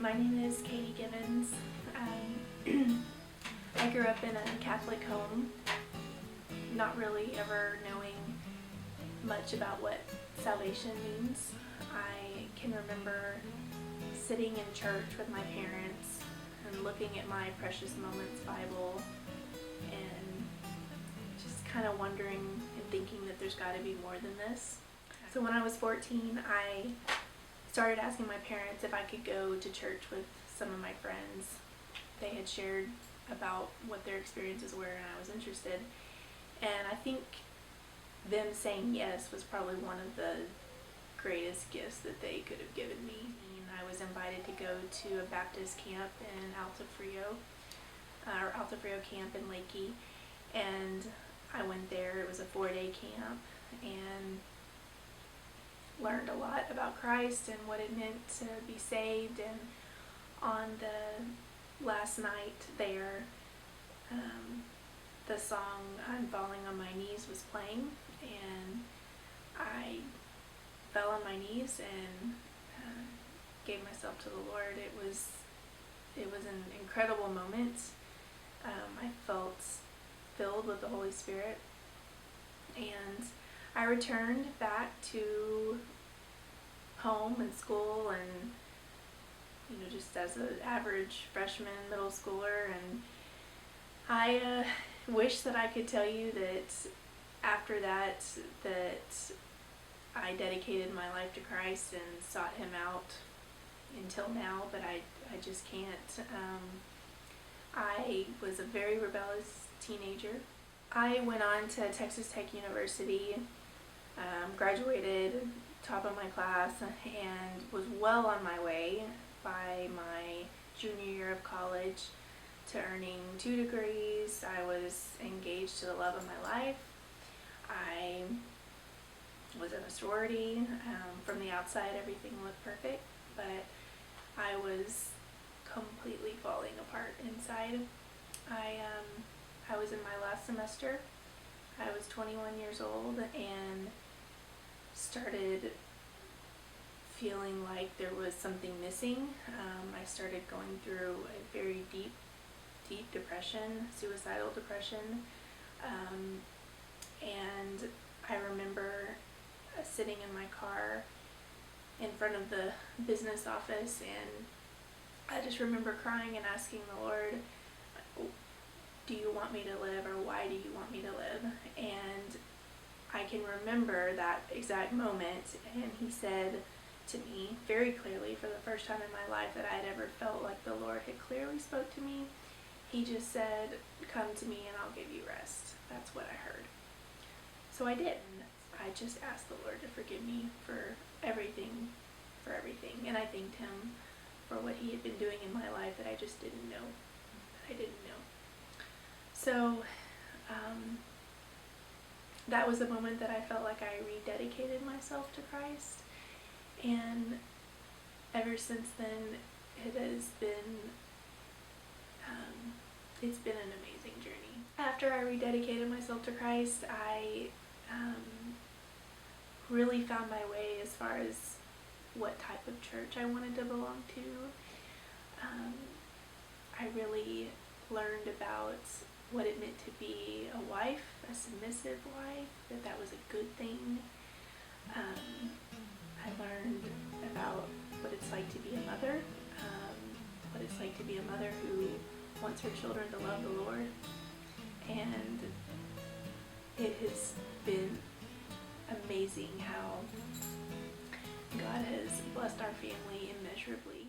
My name is Katie Givens. I grew up in a Catholic home, not really ever knowing much about what salvation means. I can remember sitting in church with my parents and looking at my Precious Moments Bible and just kind of wondering and thinking that there's got to be more than this. So when I was 14, I started asking my parents if I could go to church with some of my friends. They had shared about what their experiences were and I was interested. And I think them saying yes was probably one of the greatest gifts that they could have given me. And I was invited to go to a Baptist camp in Alta Frio camp in Lakey. And I went there. It was a 4-day camp and learned a lot about Christ and what it meant to be saved. And on the last night there, the song "I'm Falling on My Knees" was playing, and I fell on my knees and gave myself to the Lord. It was an incredible moment. I felt filled with the Holy Spirit, and I returned back to home and school, and just as an average freshman, middle schooler, and I wish that I could tell you that after that I dedicated my life to Christ and sought Him out until now, but I just can't. I was a very rebellious teenager. I went on to Texas Tech University, graduated top of my class, and was well on my way by my junior year of college to earning 2 degrees. I was engaged to the love of my life. I was in a sorority. From the outside, everything looked perfect, but I was completely falling apart inside. I was in my last semester. I was 21 years old and started feeling like there was something missing. I started going through a very deep depression, suicidal depression, and I remember sitting in my car in front of the business office, and I just remember crying and asking the Lord, do you want me to live, or why do you want me to live? And I can remember that exact moment, and He said to me very clearly, for the first time in my life that I had ever felt like the Lord had clearly spoke to me, He just said, come to me and I'll give you rest. That's what I heard. So I did. I just asked the Lord to forgive me for everything, and I thanked Him for what He had been doing in my life that I just didn't know. So that was the moment that I felt like I rededicated myself to Christ, and ever since then it has been it's been an amazing journey. After I rededicated myself to Christ, I really found my way as far as what type of church I wanted to belong to. I really learned about what it meant to be a wife, a submissive wife, that was a good thing. I learned about what it's like to be a mother, what it's like to be a mother who wants her children to love the Lord, and it has been amazing how God has blessed our family immeasurably.